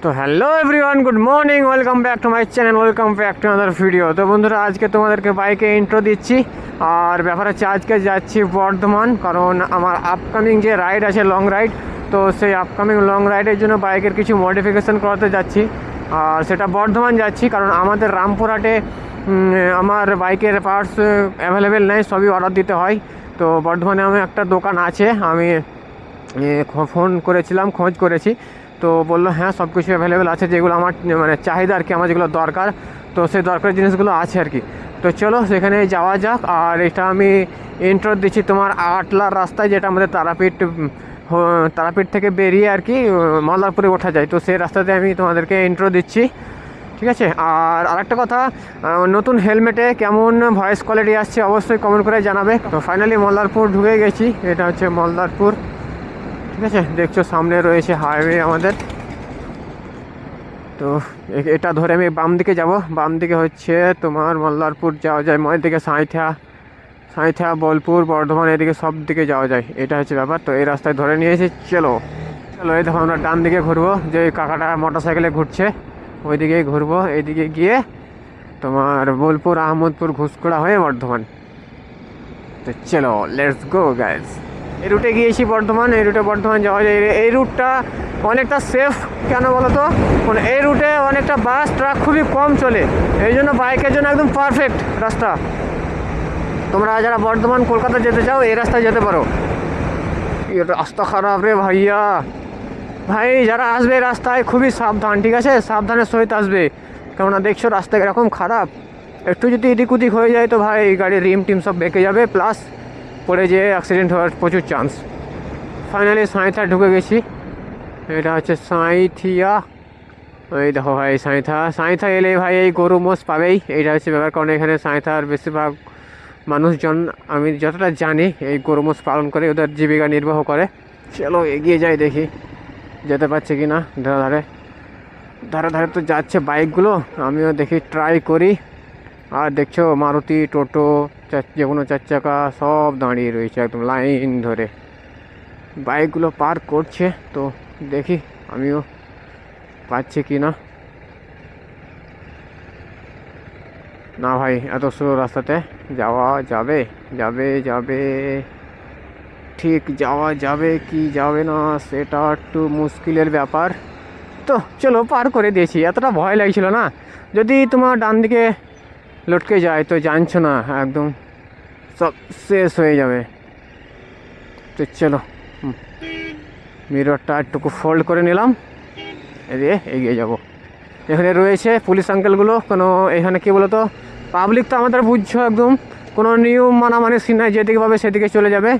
তো hello everyone, good morning, welcome back to my channel, welcome back to other video. তো বন্ধুরা, আজকে তোমাদেরকে বাইকে ইন্ট্রো দিচ্ছি। আর ব্যাপার হচ্ছে আজকে যাচ্ছি বর্ধমান, কারণ আমার আপকামিং যে রাইড আছে, লং রাইড, তো সেই আপকামিং লং রাইডের জন্য বাইকের কিছু মডিফিকেশান করাতে যাচ্ছি। আর সেটা বর্ধমান যাচ্ছি, কারণ আমাদের রামপুরহাটে আমার বাইকের পার্টস অ্যাভেলেবেল নেই, সবই অর্ডার দিতে হয়। তো বর্ধমানে আমার একটা দোকান আছে, আমি ফোন করেছিলাম, খোঁজ করেছি, তো বললো হ্যাঁ সব কিছু অ্যাভেলেবেল আছে, যেগুলো আমার মানে চাহিদা আর কি, আমার যেগুলো দরকার, তো সেই দরকারি জিনিসগুলো আছে আর কি। তো চলো সেখানে যাওয়া যাক। আর এটা আমি ইন্ট্রো দিচ্ছি তোমার আটলার রাস্তায়, যেটা আমাদের তারাপীঠ থেকে বেরিয়ে আর কি মল্লারপুরে ওঠা যায়, তো সেই রাস্তাতে আমি তোমাদেরকে ইন্ট্রো দিচ্ছি, ঠিক আছে। আর আরেকটা কথা, নতুন হেলমেটে কেমন ভয়েস কোয়ালিটি আসছে অবশ্যই কমেন্ট করে জানাবে। তো ফাইনালি মল্লারপুর ঢুকে গেছি, এটা হচ্ছে মল্লারপুর, ঠিক আছে। দেখছো সামনে রয়েছে হাইওয়ে আমাদের। তো এটা ধরে আমি বাম দিকে যাব, বাম দিকে হচ্ছে তোমার মল্লারপুর যাওয়া যায়, ময়ের দিকে সাঁইথা বোলপুর বর্ধমান, এদিকে সব দিকে যাওয়া যায়, এটা হচ্ছে ব্যাপার। তো এই রাস্তায় ধরে নিয়েছি, চলো চলো। এই দেখো আমরা ডান দিকে ঘুরবো, যে কাকাটা মোটর সাইকেলে ঘুরছে ওইদিকেই ঘুরবো, এইদিকে গিয়ে তোমার বোলপুর আহমদপুর ঘুষকোড়া হয়ে বর্ধমান। তো চলো লেটস গো গাইজ। এই রুটে গিয়েছি বর্ধমান, এই রুটে বর্ধমান যাওয়া যায়। এই রুটটা অনেকটা সেফ, কেন বলো তো, মানে এই রুটে অনেকটা বাস ট্রাক খুবই কম চলে, এই জন্য বাইকের জন্য একদম পারফেক্ট রাস্তা। তোমরা যারা বর্ধমান কলকাতা যেতে চাও এই রাস্তায় যেতে পারো। এটা রাস্তা খারাপ রে ভাইয়া, ভাই যারা আসবে রাস্তায় খুবই সাবধান, ঠিক আছে, সাবধানের সহিত আসবে, কেননা দেখছো রাস্তা এরকম খারাপ, একটু যদি এদিক ওদিক হয়ে যায় তো ভাই গাড়ির রিম টিম সব বেঁকে যাবে, প্লাস পড়ে যেয়ে অ্যাক্সিডেন্ট হওয়ার প্রচুর চান্স। ফাইনালি সাঁইথা ঢুকে গেছি, এটা হচ্ছে সাঁইথিয়া। ওই দেখো ভাই সাঁইথা এলে ভাই এই গরু মোষ পাবেই, এইটা হচ্ছে ব্যাপার, কারণ এখানে সাঁইথার বেশিরভাগ মানুষজন আমি যতটা জানি এই গরু মোষ পালন করে, ওদের জীবিকা নির্বাহ করে। চলো এগিয়ে যাই, দেখি যেতে পারছে কি না। ধারে ধারে তো যাচ্ছে বাইকগুলো, আমিও দেখি ট্রাই করি। আর দেখছো মারুতি, টোটো, যে কোনো চার চাকা সব দাঁড়িয়ে রয়েছে একদম লাইন ধরে, বাইকগুলো পার করছে। তো দেখি আমিও পাচ্ছি কি না। না ভাই, এত স্লো রাস্তাতে যাওয়া যাবে? যাবে ঠিক, যাওয়া যাবে কি যাবে না সেটা একটু মুশকিলের ব্যাপার। তো চলো পার করে দিয়েছি, এতটা ভয় লাগছিল না। যদি তোমার ডান দিকে লটকে যায় তো জানছো না, একদম সব শেষ হয়ে যাবে। তো চলো মিররটা একটুকু ফোল্ড করে নিলাম, এদিকে এগিয়ে যাব। এখানে রয়েছে পুলিশ আঙ্কেলগুলো, কোনো এখানে কী বলো তো, পাবলিক তো আমাদের বুঝছো একদম কোনো নিয়ম মানামানি সিন নাই, যেদিকে পাবে সেদিকে চলে যাবে।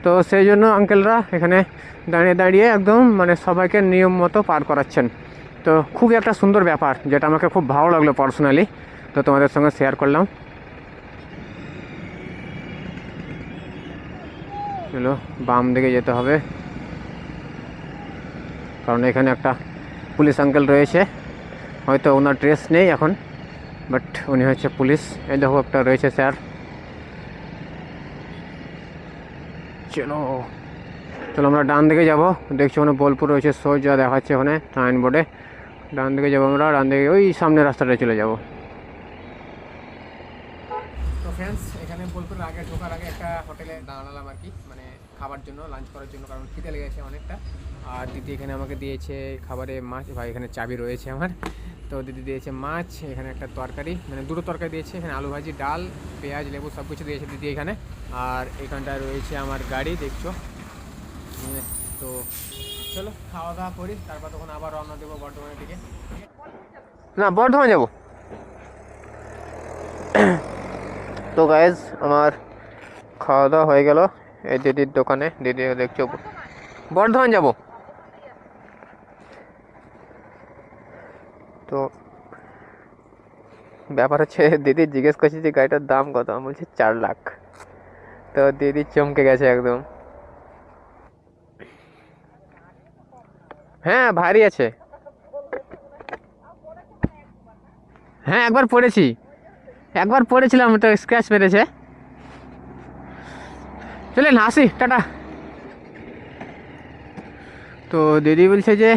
তো সেই জন্য আঙ্কেলরা এখানে দাঁড়িয়ে দাঁড়িয়ে একদম মানে সবাইকে নিয়ম মতো পার করাচ্ছেন। তো খুবই একটা সুন্দর ব্যাপার, যেটা আমাকে খুব ভালো লাগলো পার্সোনালি, তো তোমাদের সঙ্গে শেয়ার করলাম। চলো বাম দিকে যেতে হবে, কারণ এখানে একটা পুলিশ আঙ্কেল রয়েছে, হয়তো ওনার ড্রেস নেই এখন, বাট উনি হচ্ছে পুলিশ। এই দেখো একটা রয়েছে স্যার। চলো চলো আমরা ডান দিকে যাব, দেখছি ওখানে বোলপুর রয়েছে, সোজা দেখাচ্ছে ওখানে সাইন বোর্ডে। ডান দিকে যাবো আমরা, ডান দিকে ওই সামনে রাস্তাটা চলে যাব। তো ফ্রেন্ডস, এখানে বোলপুরের আগে ঢোকার আগে একটা হোটেলে দাঁড়ালাম আর কি, মানে খাবার জন্য, লাঞ্চ করার জন্য, কারণ খিদে লেগেছে অনেকটা। আর দিদি এখানে আমাকে দিয়েছে খাবারে মাছ, ভাই এখানে চাবি রয়েছে আমার। তো দিদি দিয়েছে মাছ, এখানে একটা তরকারি, মানে দুটো তরকারি দিয়েছে, এখানে আলু ভাজি, ডাল, পেঁয়াজ, লেবু সব কিছু দিয়েছে দিদি এখানে। আর এখানটায় রয়েছে আমার গাড়ি, দেখছো। তো চলো খাওয়া দাওয়া করি, তারপর তখন আবার রওনা দেবো বর্ধমানের দিকে। না বর্ধমান যাবো। তো গাইজ আমার খাওয়া দাওয়া হয়ে গেল এই দিদির দোকানে, দিদি দেখছো বর্ধমান যাব। তো ব্যাপার হচ্ছে দিদি জিজ্ঞেস করছি যে গাড়িটার দাম কত, আমি বলছি 4 লাখ। তো দিদি চমকে গেছে একদম। হ্যাঁ ভারী আছে, হ্যাঁ একবার পড়েছিলাম, তো স্ক্র্যাচ মেরেছে। চলেন আসি, টাটা। তো দিদি বলছে যে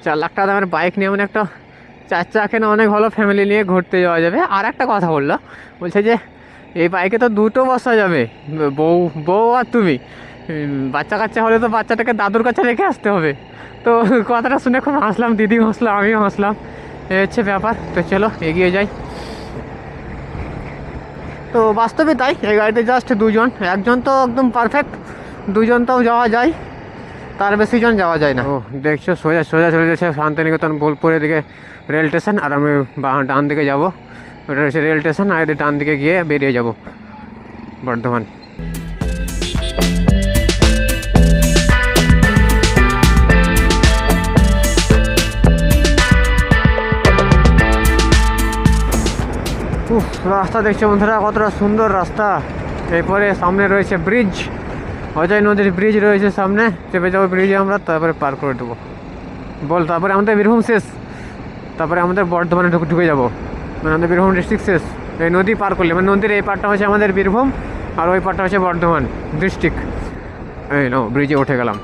4 লাখ টাকা দামের বাইক নিয়ে মানে একটা 4 চাকা না অনেক ভালো ফ্যামিলি নিয়ে ঘুরতে যাওয়া যাবে। আর একটা কথা বললো, বলছে যে এই বাইকে তো দুটো বসা যাবে, বউ বউ আর তুমি। বাচ্চা কাচ্চা হলে তো বাচ্চাটাকে দাদুর কাছে রেখে আসতে হবে। তো কথাটা শুনে খুব হাসলাম, দিদি হাসলাম, আমিও হাসলাম। এই হচ্ছে ব্যাপার। তো চলো এগিয়ে যাই। তো বাস্তবে তাই, এই গাড়িতে জাস্ট দুজন, একজন তো একদম পারফেক্ট, দুজন তো যাওয়া যায়, তার বেশি জন যাওয়া যায় না। ও দেখছো সোজা সোজা চলে যাচ্ছে শান্তিনিকেতন বোলপুরের দিকে রেল স্টেশন, আর আমি ডান দিকে যাবো, ওটা হচ্ছে রেল স্টেশন, আর ডান দিকে গিয়ে বেরিয়ে যাব বর্ধমান। রাস্তা দেখছো বন্ধুরা, কতটা সুন্দর রাস্তা। এরপরে সামনে রয়েছে ব্রিজ, অজয় নদীর ব্রিজ রয়েছে সামনে, চেপে যাবো ব্রিজে আমরা, তারপরে পার করে দেবো বল। তারপরে আমাদের বীরভূম শেষ, তারপরে আমাদের বর্ধমানে ঢুকে যাবো, মানে আমাদের বীরভূম ডিস্ট্রিক্ট শেষ। এই নদী পার করলে, মানে নদীর এই পারটা হচ্ছে আমাদের বীরভূম, আর ওই পারটা হচ্ছে বর্ধমান ডিস্ট্রিক্ট। এই নো ব্রিজে উঠে গেলাম।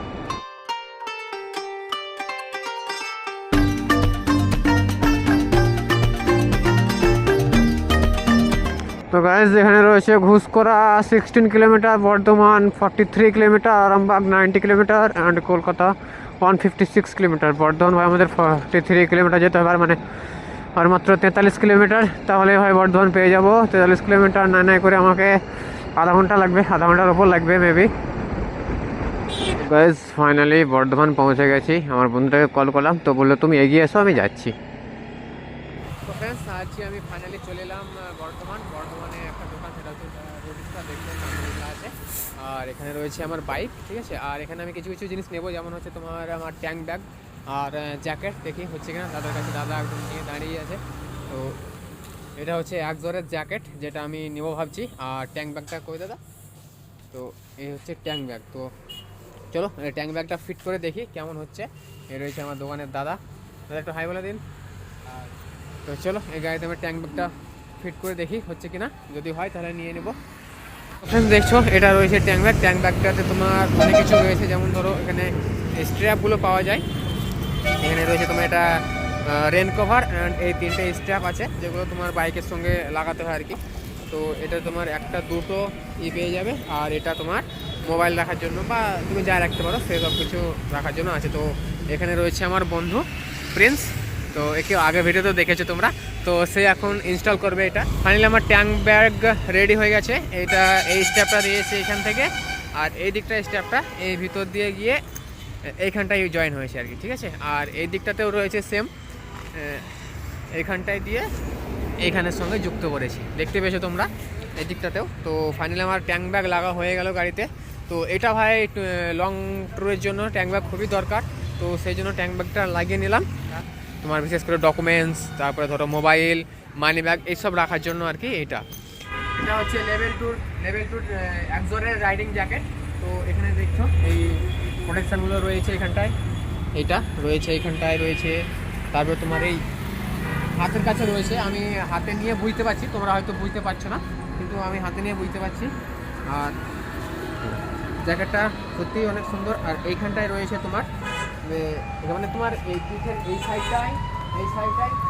তো গাইজ এখানে রয়েছে ঘুষকরা 16 kilometre, Bardhaman 43 kilometre, Arambagh 90 kilometre, and Kolkata 156 kilometre. Bardhaman ভাই আমাদের 43 কিলোমিটার যেতে হবে, মানে আর মাত্র 43 কিলোমিটার, তাহলে ভাই বর্ধমান পেয়ে যাব। 43 কিলোমিটার নাই করে আমাকে আধা ঘন্টা লাগবে, আধা ঘন্টার ওপর লাগবে মেবি। গাইজ ফাইনালি বর্ধমান পৌঁছে গেছি। আমার বন্ধুটাকে কল করলাম, তো বললো তুমি এগিয়ে এসো, আমি যাচ্ছি। তো ফ্রেন্ডস আজকে আমি ফাইনালি চলে এলাম বর্ধমানে একটা দোকান, সেটা হচ্ছে রোডিস্টা, দেখতে আছে। আর এখানে রয়েছে আমার বাইক, ঠিক আছে। আর এখানে আমি কিছু কিছু জিনিস নেবো, যেমন হচ্ছে তোমার আমার ট্যাঙ্ক ব্যাগ আর জ্যাকেট, দেখি হচ্ছে কিনা দাদার কাছে। দাদা একদম নিয়ে দাঁড়িয়ে আছে। তো এটা হচ্ছে এক জোরের জ্যাকেট, যেটা আমি নেবো ভাবছি। আর ট্যাঙ্ক ব্যাগটা কই দাদা? তো এই হচ্ছে ট্যাঙ্ক ব্যাগ। তো চলো ট্যাঙ্ক ব্যাগটা ফিট করে দেখি কেমন হচ্ছে। এ রয়েছে আমার দোকানের দাদা, দাদা একটু হাই বলে দিন। তো চলো এই গাড়িতে আমি ট্যাঙ্ক ব্যাগটা ফিট করে দেখি হচ্ছে কিনা, যদি হয় তাহলে নিয়ে নেবো। দেখছো এটা রয়েছে ট্যাঙ্ক ব্যাগ। ট্যাঙ্ক ব্যাগটাতে তোমার অনেক কিছু রয়েছে, যেমন ধরো এখানে স্ট্র্যাপগুলো পাওয়া যায়। এখানে রয়েছে তোমার এটা রেন কভার অ্যান্ড এই 3টে স্ট্র্যাপ আছে, যেগুলো তোমার বাইকের সঙ্গে লাগাতে হয় আর কি। তো এটা তোমার একটা দুটো পেয়ে যাবে। আর এটা তোমার মোবাইল রাখার জন্য বা তুমি যা রাখতে পারো সেই সব কিছু রাখার জন্য আছে। তো এখানে রয়েছে আমার বন্ধু প্রিন্স, তো একে আগে ভিডিওতে দেখেছো তোমরা। তো সে এখন ইনস্টল করবে এটা। ফাইনালি আমার ট্যাঙ্ক ব্যাগ রেডি হয়ে গেছে। এটা এই স্টেপটা দিয়েছে এখান থেকে, আর এই দিকটা স্টেপটা এই ভিতর দিয়ে গিয়ে এইখানটায় জয়েন হয়েছে আর কি, ঠিক আছে। আর এই দিকটাতেও রয়েছে সেম, এইখানটায় দিয়ে এইখানের সঙ্গে যুক্ত করেছি, দেখতে পেয়েছো তোমরা এই দিকটাতেও। তো ফাইনালি আমার ট্যাঙ্ক ব্যাগ লাগা হয়ে গেল গাড়িতে। তো এটা ভাই লং ট্যুরের জন্য ট্যাঙ্ক ব্যাগ খুবই দরকার, তো সেই জন্য ট্যাঙ্ক ব্যাগটা লাগিয়ে নিলাম। তোমার বিশেষ করে ডকুমেন্টস, তারপরে ধরো মোবাইল, মানি ব্যাগ এইসব রাখার জন্য আর কি। এটা হচ্ছে লেভেল টুর একজোরের রাইডিং জ্যাকেট। তো এখানে দেখছো এই প্রোটেকশানগুলো রয়েছে, এখানটায় এইটা রয়েছে, এখানটায় রয়েছে। তারপরে তোমার এই হাতের কাছে রয়েছে, আমি হাতে নিয়ে বুঝতে পারছি, তোমরা হয়তো বুঝতে পারছো না, কিন্তু আমি হাতে নিয়ে বুঝতে পারছি। আর জ্যাকেটটা সত্যিই অনেক সুন্দর। আর এইখানটায় রয়েছে তোমার মানে তোমার এই পিঠের এই সাইডটায়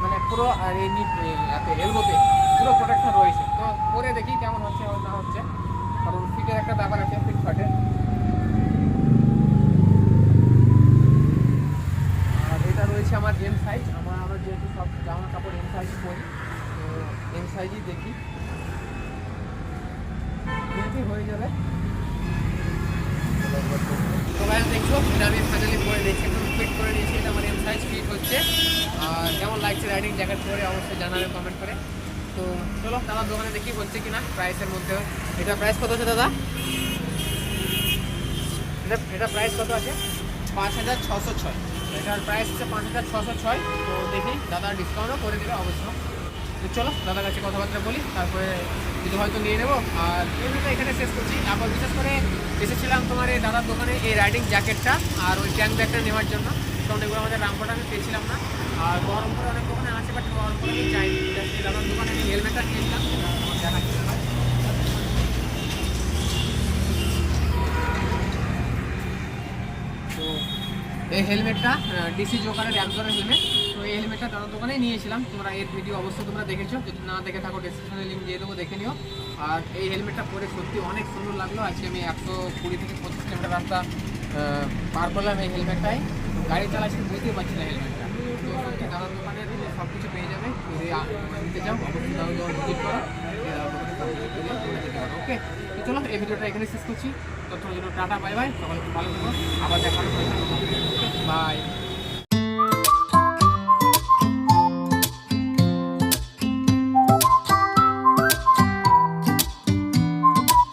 মানে পুরো, আর এই এলবোতে পুরো প্রোটেকশন রয়েছে। তো পরে দেখি কেমন হচ্ছে না হচ্ছে, কারণ ফিটের একটা ব্যাপার আছে, ফিট ফাটে। আর এটা রয়েছে আমার এম সাইজ। আমরা যেহেতু সব জামা কাপড় এম সাইজ পরি, তো এম সাইজই দেখি হয়ে যাবে। তো গাইস দেখছো এটা আমি ফাইনালি পরে নিয়েছি, একদম ফিট করে নিয়েছি। এটা আমার এম সাইজ ফিট হচ্ছে। আর কেমন লাগছে রাইডিং জ্যাকেট পরে অবশ্যই জানাবে কমেন্ট করে। তো চলো দাদার দোকানে দেখি হচ্ছে কিনা প্রাইসের মধ্যে। এটা প্রাইস কত আছে দাদা? এটা প্রাইস কত আছে? 5606। এটার প্রাইস হচ্ছে 5606। তো দেখি দাদা ডিসকাউন্টও করে দেবে অবশ্য। তো চলো দাদার কাছে কথাবার্তা বলি, তারপরে যদি হয়তো নিয়ে নেবো। আর ভিডিওটা এখানে শেষ করছি। আবার বিশেষ করে এসেছিলাম তোমার এই দাদার দোকানে এই রাইডিং জ্যাকেটটা আর ওই ট্যাঙ্ক ব্যাগটা নেওয়ার জন্য, কারণ এগুলো আমাদের রামপুরহাটে আমি পেয়েছিলাম না। আর বহরমপুরে অনেক দোকানে আছে, বাট বহরমপুরে আমি যাইনি। এই দাদার দোকানে আমি হেলমেটটা নিয়েছিলাম, দেখাচ্ছি। তো এই হেলমেটটা ডিসি জোকারের অ্যাবজরের হেলমেট। তো এই হেলমেটটা দাদার দোকানেই নিয়েছিলাম, তোমরা এর ভিডিও অবশ্যই তোমরা দেখেছো, যদি না দেখে থাকো ডেসক্রিপশনে লিঙ্ক দিয়ে দেবো, দেখে নিও। আর এই হেলমেটটা পরে সত্যি অনেক সুন্দর লাগলো। আজকে আমি 120 থেকে 25 কিলোমিটার রাস্তা পার করলাম এই হেলমেটটাই। গাড়ি চালাচ্ছি বুঝতেই পারছি না হেলমেটটা। তো সত্যি দাদার দোকানে তুমি সব কিছু পেয়ে যাবে, যদি নিতে চাও অবশ্যই দাদার দোকান ভিজিট করো, ওকে। তো চলো এই ভিডিওটা এখানে শেষ করছি। ততক্ষণের জন্য টাটা, বাই বাই, সকলে খুব ভালো থাকো, আবার দেখা হবে।